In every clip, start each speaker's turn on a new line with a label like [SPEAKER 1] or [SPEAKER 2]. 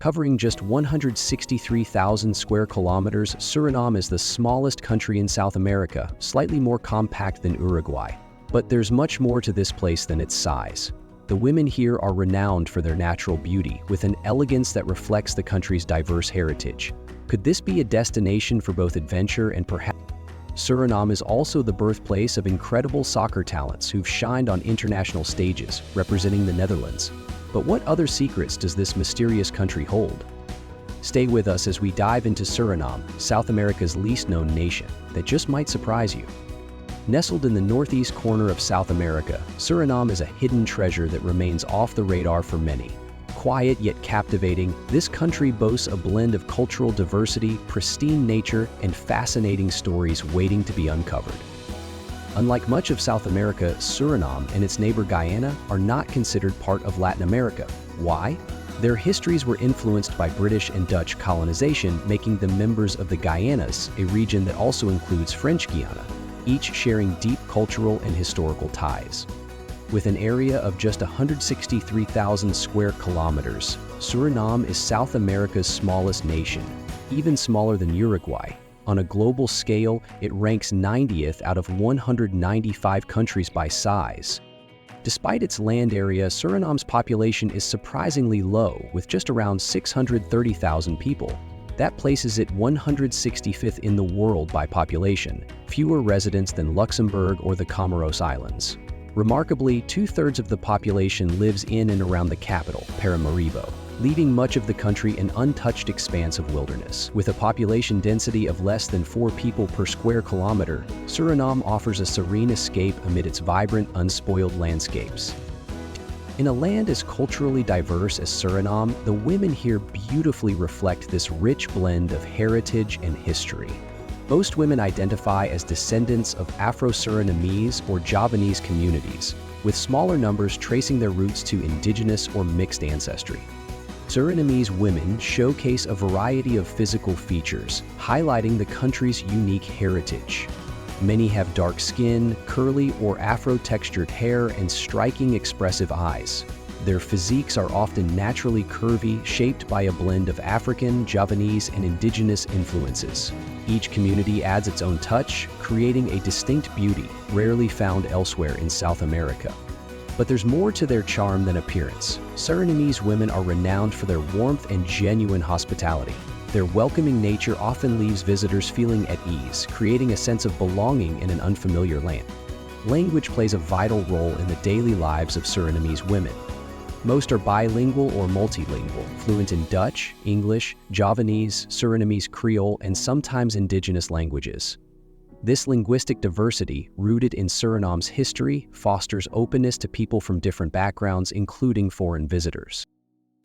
[SPEAKER 1] Covering just 163,000 square kilometers, Suriname is the smallest country in South America, slightly more compact than Uruguay. But there's much more to this place than its size. The women here are renowned for their natural beauty, with an elegance that reflects the country's diverse heritage. Could this be a destination for both adventure and perhaps... Suriname is also the birthplace of incredible soccer talents who've shined on international stages, representing the Netherlands. But what other secrets does this mysterious country hold? Stay with us as we dive into Suriname, South America's least-known nation, that just might surprise you. Nestled in the northeast corner of South America, Suriname is a hidden treasure that remains off the radar for many. Quiet yet captivating, this country boasts a blend of cultural diversity, pristine nature, and fascinating stories waiting to be uncovered. Unlike much of South America, Suriname and its neighbor Guyana are not considered part of Latin America. Why? Their histories were influenced by British and Dutch colonization, making them members of the Guyanas, a region that also includes French Guiana, each sharing deep cultural and historical ties. With an area of just 163,000 square kilometers, Suriname is South America's smallest nation, even smaller than Uruguay. On a global scale, it ranks 90th out of 195 countries by size. Despite its land area, Suriname's population is surprisingly low, with just around 630,000 people. That places it 165th in the world by population, fewer residents than Luxembourg or the Comoros Islands. Remarkably, two-thirds of the population lives in and around the capital, Paramaribo, leaving much of the country an untouched expanse of wilderness. With a population density of less than 4 people per square kilometer, Suriname offers a serene escape amid its vibrant, unspoiled landscapes. In a land as culturally diverse as Suriname, the women here beautifully reflect this rich blend of heritage and history. Most women identify as descendants of Afro-Surinamese or Javanese communities, with smaller numbers tracing their roots to indigenous or mixed ancestry. Surinamese women showcase a variety of physical features, highlighting the country's unique heritage. Many have dark skin, curly or Afro-textured hair, and striking, expressive eyes. Their physiques are often naturally curvy, shaped by a blend of African, Javanese, and indigenous influences. Each community adds its own touch, creating a distinct beauty rarely found elsewhere in South America. But there's more to their charm than appearance. Surinamese women are renowned for their warmth and genuine hospitality. Their welcoming nature often leaves visitors feeling at ease, creating a sense of belonging in an unfamiliar land. Language plays a vital role in the daily lives of Surinamese women. Most are bilingual or multilingual, fluent in Dutch, English, Javanese, Surinamese Creole, and sometimes indigenous languages. This linguistic diversity, rooted in Suriname's history, fosters openness to people from different backgrounds, including foreign visitors.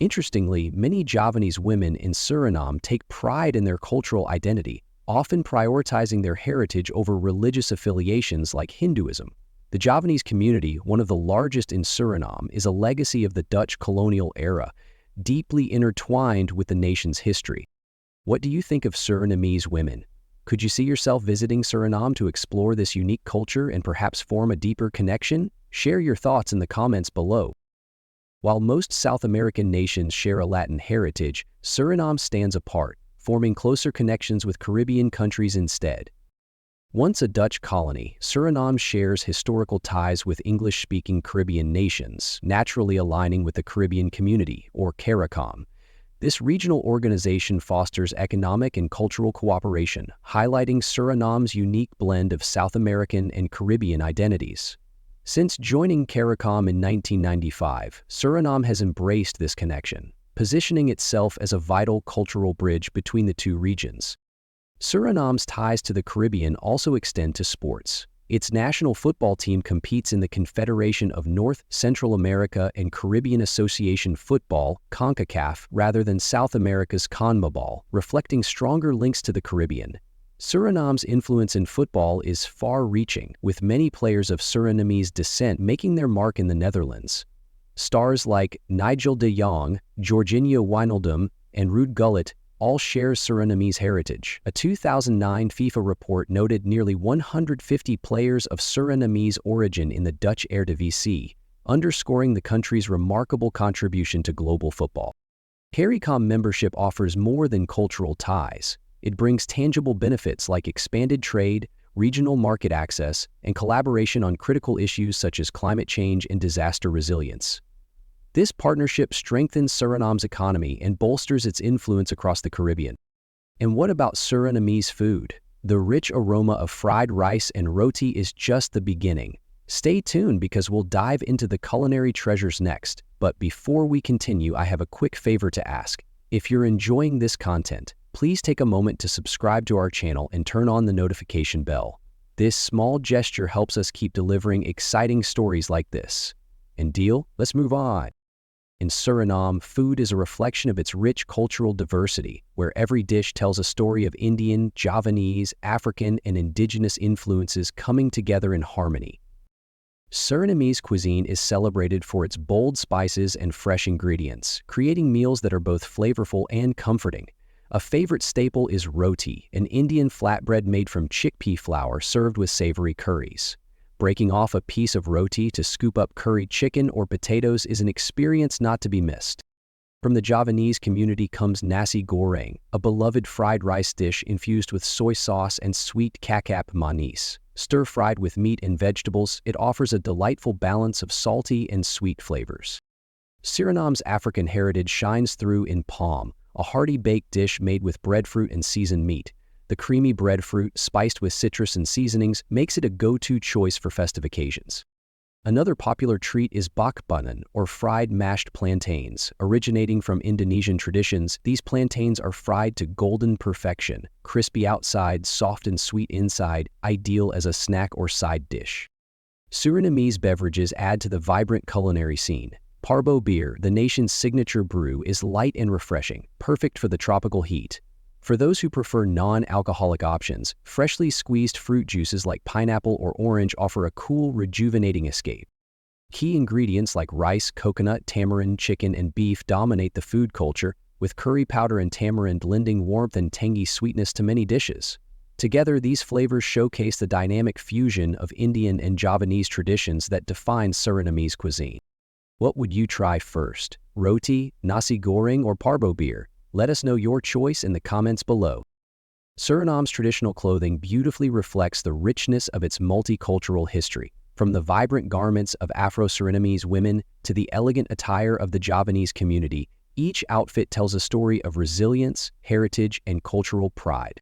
[SPEAKER 1] Interestingly, many Javanese women in Suriname take pride in their cultural identity, often prioritizing their heritage over religious affiliations like Hinduism. The Javanese community, one of the largest in Suriname, is a legacy of the Dutch colonial era, deeply intertwined with the nation's history. What do you think of Surinamese women? Could you see yourself visiting Suriname to explore this unique culture and perhaps form a deeper connection? Share your thoughts in the comments below. While most South American nations share a Latin heritage, Suriname stands apart, forming closer connections with Caribbean countries instead. Once a Dutch colony, Suriname shares historical ties with English-speaking Caribbean nations, naturally aligning with the Caribbean Community, or CARICOM. This regional organization fosters economic and cultural cooperation, highlighting Suriname's unique blend of South American and Caribbean identities. Since joining CARICOM in 1995, Suriname has embraced this connection, positioning itself as a vital cultural bridge between the two regions. Suriname's ties to the Caribbean also extend to sports. Its national football team competes in the Confederation of North, Central America and Caribbean Association Football, CONCACAF, rather than South America's CONMEBOL, reflecting stronger links to the Caribbean. Suriname's influence in football is far-reaching, with many players of Surinamese descent making their mark in the Netherlands. Stars like Nigel de Jong, Jorginho Wijnaldum, and Ruud Gullit all share Surinamese heritage. A 2009 FIFA report noted nearly 150 players of Surinamese origin in the Dutch Eredivisie, underscoring the country's remarkable contribution to global football. CARICOM membership offers more than cultural ties. It brings tangible benefits like expanded trade, regional market access, and collaboration on critical issues such as climate change and disaster resilience. This partnership strengthens Suriname's economy and bolsters its influence across the Caribbean. And what about Surinamese food? The rich aroma of fried rice and roti is just the beginning. Stay tuned because we'll dive into the culinary treasures next. But before we continue, I have a quick favor to ask. If you're enjoying this content, please take a moment to subscribe to our channel and turn on the notification bell. This small gesture helps us keep delivering exciting stories like this. And deal? Let's move on. In Suriname, food is a reflection of its rich cultural diversity, where every dish tells a story of Indian, Javanese, African, and indigenous influences coming together in harmony. Surinamese cuisine is celebrated for its bold spices and fresh ingredients, creating meals that are both flavorful and comforting. A favorite staple is roti, an Indian flatbread made from chickpea flour served with savory curries. Breaking off a piece of roti to scoop up curried chicken or potatoes is an experience not to be missed. From the Javanese community comes nasi goreng, a beloved fried rice dish infused with soy sauce and sweet kakap manis. Stir-fried with meat and vegetables, it offers a delightful balance of salty and sweet flavors. Suriname's African heritage shines through in palm, a hearty baked dish made with breadfruit and seasoned meat. The creamy breadfruit, spiced with citrus and seasonings, makes it a go-to choice for festive occasions. Another popular treat is bakbanan, or fried mashed plantains. Originating from Indonesian traditions, these plantains are fried to golden perfection, crispy outside, soft and sweet inside, ideal as a snack or side dish. Surinamese beverages add to the vibrant culinary scene. Parbo beer, the nation's signature brew, is light and refreshing, perfect for the tropical heat. For those who prefer non-alcoholic options, freshly squeezed fruit juices like pineapple or orange offer a cool, rejuvenating escape. Key ingredients like rice, coconut, tamarind, chicken, and beef dominate the food culture, with curry powder and tamarind lending warmth and tangy sweetness to many dishes. Together, these flavors showcase the dynamic fusion of Indian and Javanese traditions that define Surinamese cuisine. What would you try first? Roti, nasi goreng, or parbo beer? Let us know your choice in the comments below. Suriname's traditional clothing beautifully reflects the richness of its multicultural history, from the vibrant garments of Afro-Surinamese women to the elegant attire of the Javanese community. Each outfit tells a story of resilience, heritage, and cultural pride.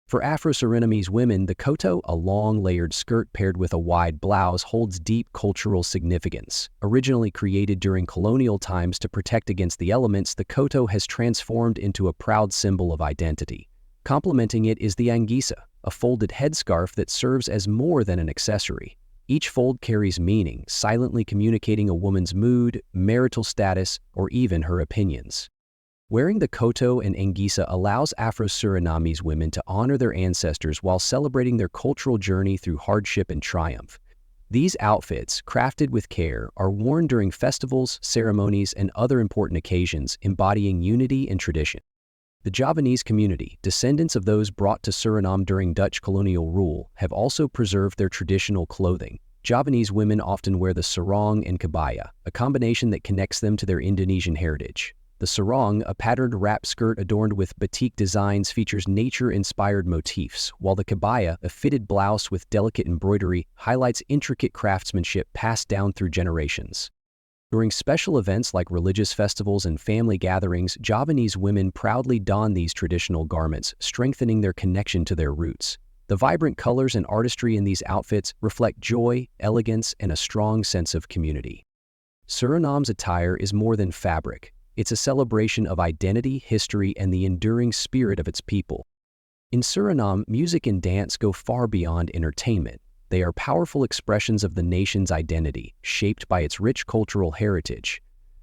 [SPEAKER 1] For Afro-Surinamese women, the koto, a long layered skirt paired with a wide blouse, holds deep cultural significance. Originally created during colonial times to protect against the elements, the koto has transformed into a proud symbol of identity. Complementing it is the angisa, a folded headscarf that serves as more than an accessory. Each fold carries meaning, silently communicating a woman's mood, marital status, or even her opinions. Wearing the koto and angisa allows Afro-Surinamese women to honor their ancestors while celebrating their cultural journey through hardship and triumph. These outfits, crafted with care, are worn during festivals, ceremonies, and other important occasions, embodying unity and tradition. The Javanese community, descendants of those brought to Suriname during Dutch colonial rule, have also preserved their traditional clothing. Javanese women often wear the sarong and kebaya, a combination that connects them to their Indonesian heritage. The sarong, a patterned wrap skirt adorned with batik designs, features nature-inspired motifs, while the kebaya, a fitted blouse with delicate embroidery, highlights intricate craftsmanship passed down through generations. During special events like religious festivals and family gatherings, Javanese women proudly don these traditional garments, strengthening their connection to their roots. The vibrant colors and artistry in these outfits reflect joy, elegance, and a strong sense of community. Suriname's attire is more than fabric. It's a celebration of identity, history, and the enduring spirit of its people. In Suriname, music and dance go far beyond entertainment. They are powerful expressions of the nation's identity, shaped by its rich cultural heritage.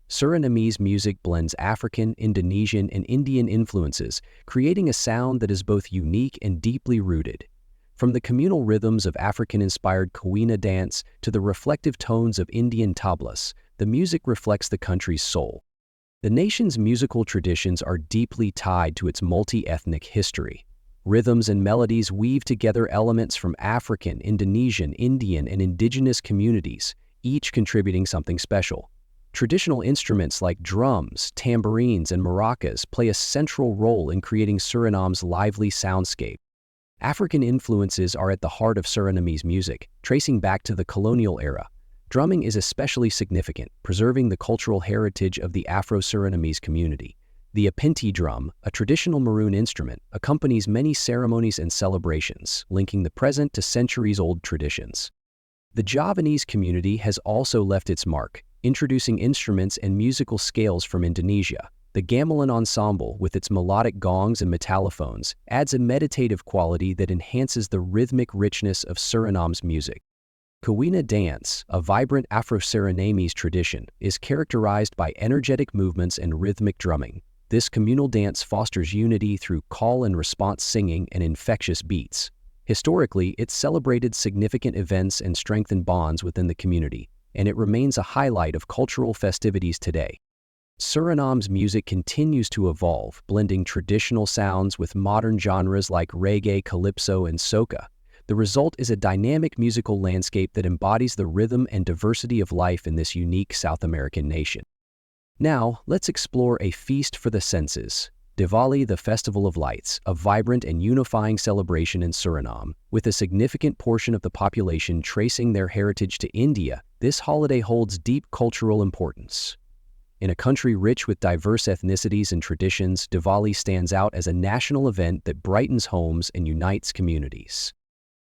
[SPEAKER 1] Surinamese music blends African, Indonesian, and Indian influences, creating a sound that is both unique and deeply rooted. From the communal rhythms of African-inspired Kawina dance to the reflective tones of Indian tablas, the music reflects the country's soul. The nation's musical traditions are deeply tied to its multi-ethnic history. Rhythms and melodies weave together elements from African, Indonesian, Indian, and indigenous communities, each contributing something special. Traditional instruments like drums, tambourines, and maracas play a central role in creating Suriname's lively soundscape. African influences are at the heart of Surinamese music, tracing back to the colonial era. Drumming is especially significant, preserving the cultural heritage of the Afro-Surinamese community. The apinti drum, a traditional maroon instrument, accompanies many ceremonies and celebrations, linking the present to centuries-old traditions. The Javanese community has also left its mark, introducing instruments and musical scales from Indonesia. The gamelan ensemble, with its melodic gongs and metallophones, adds a meditative quality that enhances the rhythmic richness of Suriname's music. Kawina dance, a vibrant Afro-Surinamese tradition, is characterized by energetic movements and rhythmic drumming. This communal dance fosters unity through call-and-response singing and infectious beats. Historically, it celebrated significant events and strengthened bonds within the community, and it remains a highlight of cultural festivities today. Suriname's music continues to evolve, blending traditional sounds with modern genres like reggae, calypso, and soca. The result is a dynamic musical landscape that embodies the rhythm and diversity of life in this unique South American nation. Now, let's explore a feast for the senses. Diwali, the Festival of Lights, a vibrant and unifying celebration in Suriname. With a significant portion of the population tracing their heritage to India, this holiday holds deep cultural importance. In a country rich with diverse ethnicities and traditions, Diwali stands out as a national event that brightens homes and unites communities.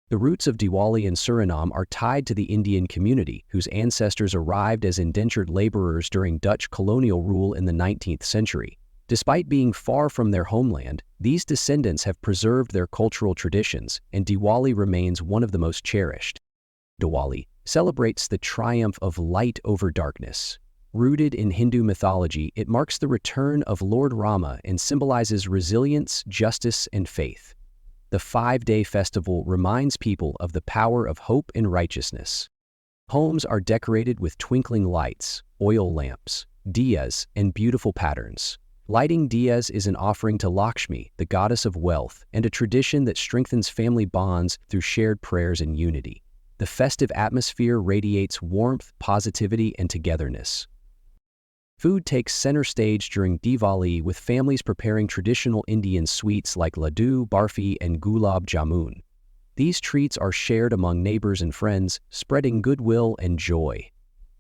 [SPEAKER 1] The roots of Diwali in Suriname are tied to the Indian community, whose ancestors arrived as indentured laborers during Dutch colonial rule in the 19th century. Despite being far from their homeland, these descendants have preserved their cultural traditions, and Diwali remains one of the most cherished. Diwali celebrates the triumph of light over darkness. Rooted in Hindu mythology, it marks the return of Lord Rama and symbolizes resilience, justice, and faith. The 5-day festival reminds people of the power of hope and righteousness. Homes are decorated with twinkling lights, oil lamps, diyas, and beautiful patterns. Lighting diyas is an offering to Lakshmi, the goddess of wealth, and a tradition that strengthens family bonds through shared prayers and unity. The festive atmosphere radiates warmth, positivity, and togetherness. Food takes center stage during Diwali, with families preparing traditional Indian sweets like laddu, barfi, and gulab jamun. These treats are shared among neighbors and friends, spreading goodwill and joy.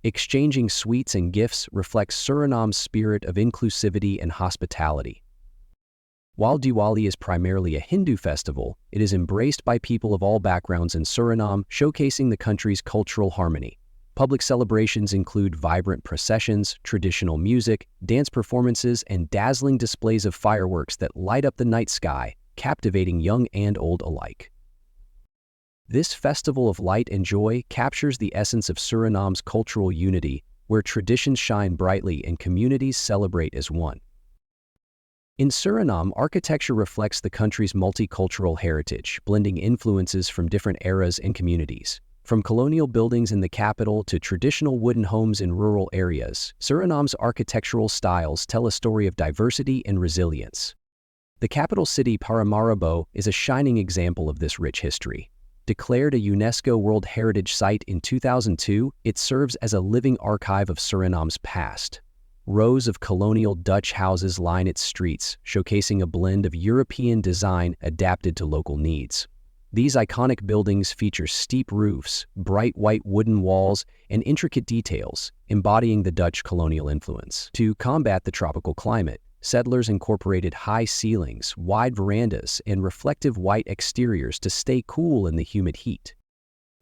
[SPEAKER 1] Exchanging sweets and gifts reflects Suriname's spirit of inclusivity and hospitality. While Diwali is primarily a Hindu festival, it is embraced by people of all backgrounds in Suriname, showcasing the country's cultural harmony. Public celebrations include vibrant processions, traditional music, dance performances, and dazzling displays of fireworks that light up the night sky, captivating young and old alike. This festival of light and joy captures the essence of Suriname's cultural unity, where traditions shine brightly and communities celebrate as one. In Suriname, architecture reflects the country's multicultural heritage, blending influences from different eras and communities. From colonial buildings in the capital to traditional wooden homes in rural areas, Suriname's architectural styles tell a story of diversity and resilience. The capital city, Paramaribo, is a shining example of this rich history. Declared a UNESCO World Heritage Site in 2002, it serves as a living archive of Suriname's past. Rows of colonial Dutch houses line its streets, showcasing a blend of European design adapted to local needs. These iconic buildings feature steep roofs, bright white wooden walls, and intricate details, embodying the Dutch colonial influence. To combat the tropical climate, settlers incorporated high ceilings, wide verandas, and reflective white exteriors to stay cool in the humid heat.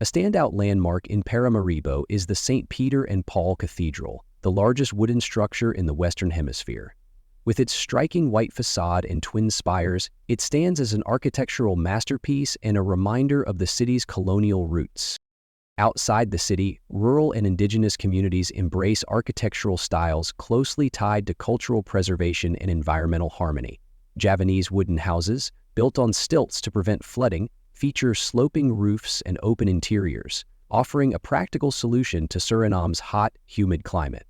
[SPEAKER 1] A standout landmark in Paramaribo is the St. Peter and Paul Cathedral, the largest wooden structure in the Western Hemisphere. With its striking white facade and twin spires, it stands as an architectural masterpiece and a reminder of the city's colonial roots. Outside the city, rural and indigenous communities embrace architectural styles closely tied to cultural preservation and environmental harmony. Javanese wooden houses, built on stilts to prevent flooding, feature sloping roofs and open interiors, offering a practical solution to Suriname's hot, humid climate.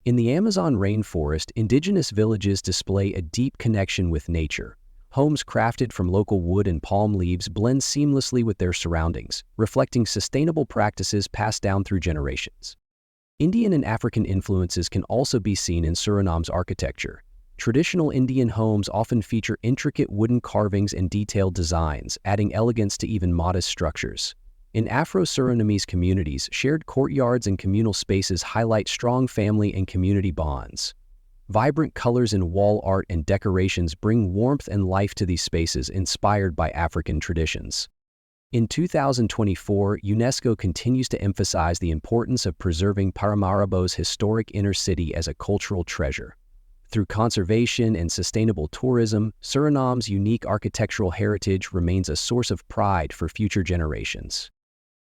[SPEAKER 1] In the Amazon rainforest, indigenous villages display a deep connection with nature. Homes crafted from local wood and palm leaves blend seamlessly with their surroundings, reflecting sustainable practices passed down through generations. Indian and African influences can also be seen in Suriname's architecture. Traditional Indian homes often feature intricate wooden carvings and detailed designs, adding elegance to even modest structures. In Afro-Surinamese communities, shared courtyards and communal spaces highlight strong family and community bonds. Vibrant colors in wall art and decorations bring warmth and life to these spaces inspired by African traditions. In 2024, UNESCO continues to emphasize the importance of preserving Paramaribo's historic inner city as a cultural treasure. Through conservation and sustainable tourism, Suriname's unique architectural heritage remains a source of pride for future generations.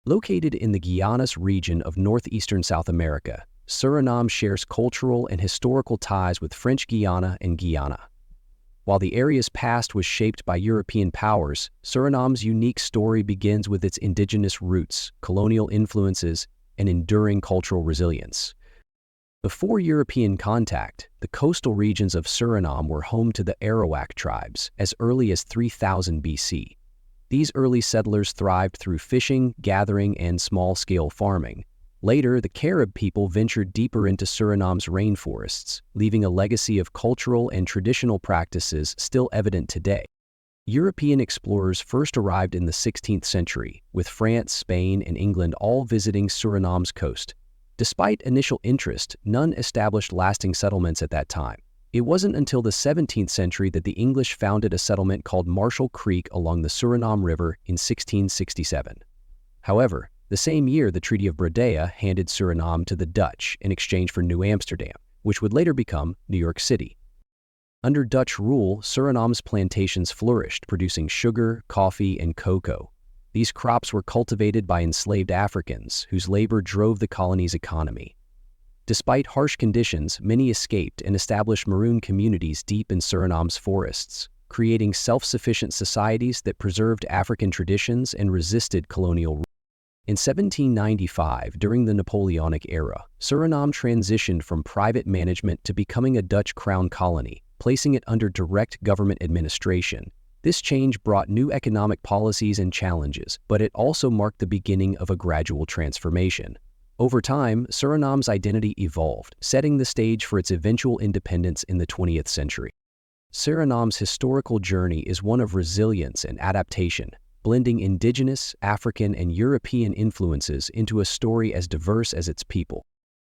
[SPEAKER 1] Located in the Guianas region of northeastern South America, Suriname shares cultural and historical ties with French Guiana and Guyana. While the area's past was shaped by European powers, Suriname's unique story begins with its indigenous roots, colonial influences, and enduring cultural resilience. Before European contact, the coastal regions of Suriname were home to the Arawak tribes as early as 3000 BC. These early settlers thrived through fishing, gathering, and small-scale farming. Later, the Carib people ventured deeper into Suriname's rainforests, leaving a legacy of cultural and traditional practices still evident today. European explorers first arrived in the 16th century, with France, Spain, and England all visiting Suriname's coast. Despite initial interest, none established lasting settlements at that time. It wasn't until the 17th century that the English founded a settlement called Marshall Creek along the Suriname River in 1667. However, the same year the Treaty of Breda handed Suriname to the Dutch in exchange for New Amsterdam, which would later become New York City. Under Dutch rule, Suriname's plantations flourished, producing sugar, coffee, and cocoa. These crops were cultivated by enslaved Africans, whose labor drove the colony's economy. Despite harsh conditions, many escaped and established maroon communities deep in Suriname's forests, creating self-sufficient societies that preserved African traditions and resisted colonial rule. In 1795, during the Napoleonic era, Suriname transitioned from private management to becoming a Dutch crown colony, placing it under direct government administration. This change brought new economic policies and challenges, but it also marked the beginning of a gradual transformation. Over time, Suriname's identity evolved, setting the stage for its eventual independence in the 20th century. Suriname's historical journey is one of resilience and adaptation, blending indigenous, African, and European influences into a story as diverse as its people.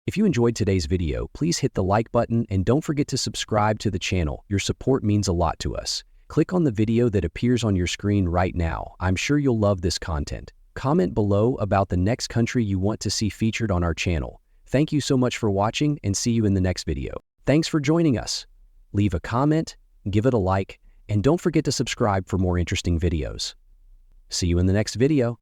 [SPEAKER 1] If you enjoyed today's video, please hit the like button and don't forget to subscribe to the channel. Your support means a lot to us. Click on the video that appears on your screen right now. I'm sure you'll love this content. Comment below about the next country you want to see featured on our channel. Thank you so much for watching and see you in the next video. Thanks for joining us. Leave a comment, give it a like, and don't forget to subscribe for more interesting videos. See you in the next video.